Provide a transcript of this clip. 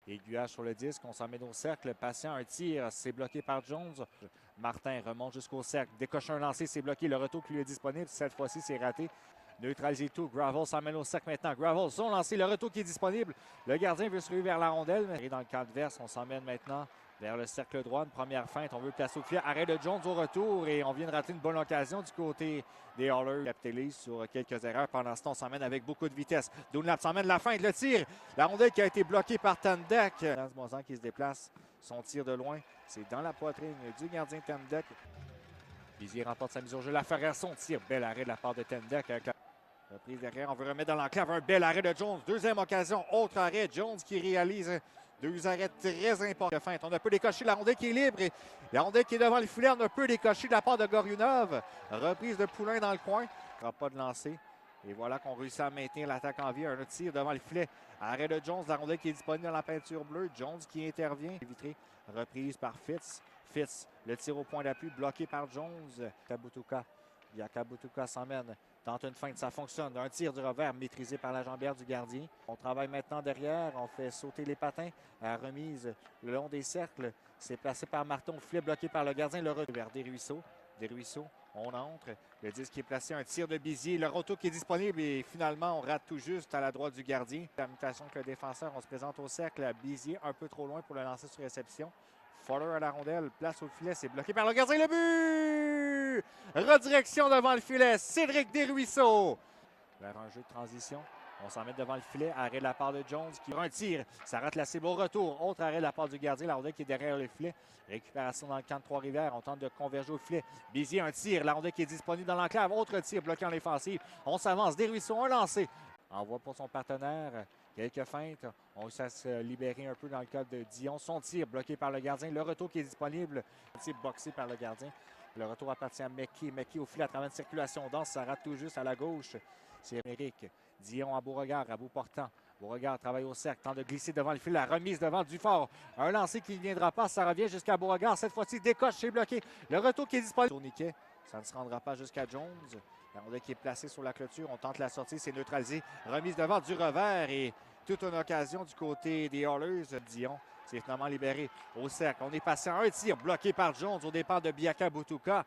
Aiguillage sur le disque, on s'emmène au cercle. Patient, un tir, c'est bloqué par Jones. Martin remonte jusqu'au cercle. Décoche un lancer, c'est bloqué. Le retour qui lui est disponible, cette fois-ci, c'est raté. Neutralisé tout. Gravel s'emmène au cercle maintenant. Gravel, son lancer, le retour qui est disponible. Le gardien veut se ruer vers la rondelle. Mais dans le camp adverse, on s'emmène maintenant vers le cercle droit. Une première feinte, on veut placer au filet. Arrêt de Jones au retour et on vient de rater une bonne occasion du côté des Oilers. Capitalise sur quelques erreurs. Pendant ce temps, on s'emmène avec beaucoup de vitesse. Dunlap s'emmène la feinte, le tir. La rondelle qui a été bloquée par Tandek. Mozan qui se déplace. Son tir de loin, c'est dans la poitrine du gardien Tandek. Bizier remporte sa mise au jeu. La Ferrière, son tir. Bel arrêt de la part de Tandek avec la reprise derrière. On veut remettre dans l'enclave un bel arrêt de Jones. Deuxième occasion, autre arrêt. Jones qui réalise deux arrêts très importants. On a peu décoché la rondelle qui est libre. Et la rondelle qui est devant le filet, on a peu décoché de la part de Goriunov. Reprise de Poulain dans le coin. Il n'y aura pas de lancer. Et voilà qu'on réussit à maintenir l'attaque en vie. Un autre tir devant le filet. Arrêt de Jones. La rondelle qui est disponible dans la peinture bleue. Jones qui intervient. Vitré. Reprise par Fitz. Fitz, le tir au point d'appui bloqué par Jones. Kabutuka. Kabutuka s'emmène. Tente une feinte, ça fonctionne. Un tir du revers maîtrisé par la jambière du gardien. On travaille maintenant derrière. On fait sauter les patins. À remise le long des cercles. C'est placé par Martin. Le filet bloqué par le gardien. Le retour vers Desruisseaux. Desruisseaux, on entre. Le disque qui est placé. Un tir de Bizier. Le retour qui est disponible. Et finalement, on rate tout juste à la droite du gardien. La mutation que le défenseur. On se présente au cercle. Bizier un peu trop loin pour le lancer sur réception. Fuller à la rondelle. Place au filet. C'est bloqué par le gardien. Le but! Redirection devant le filet. Cédric Desruisseaux. Vers un jeu de transition. On s'en met devant le filet. Arrêt de la part de Jones qui prend un tir. Ça rate la cible au retour. Autre arrêt de la part du gardien. La rondelle qui est derrière le filet. Récupération dans le camp de Trois-Rivières. On tente de converger au filet. Bizier, un tir. La rondelle qui est disponible dans l'enclave. Autre tir bloqué en défensive. On s'avance. Desruisseaux, un lancé. Envoie pour son partenaire. Quelques feintes. On réussit à se libérer un peu dans le cas de Dion. Son tir bloqué par le gardien. Le retour qui est disponible. Un tir boxé par le gardien. Le retour appartient à Mekki. Mekki au filet à travers une circulation dense. Ça rate tout juste à la gauche. C'est Eric. Dion à Beauregard, à bout portant. Beauregard travaille au cercle, tente de glisser devant le fil. La remise devant Dufort. Un lancer qui ne viendra pas. Ça revient jusqu'à Beauregard. Cette fois-ci, décoche, c'est bloqué. Le retour qui est disponible. Tourniquet, ça ne se rendra pas jusqu'à Jones. La rondelle qui est placée sur la clôture. On tente la sortie, c'est neutralisé. Remise devant du revers et toute une occasion du côté des Oilers. Dion, c'est finalement libéré au cercle. On est passé à un tir bloqué par Jones au départ de Biaka Butuka.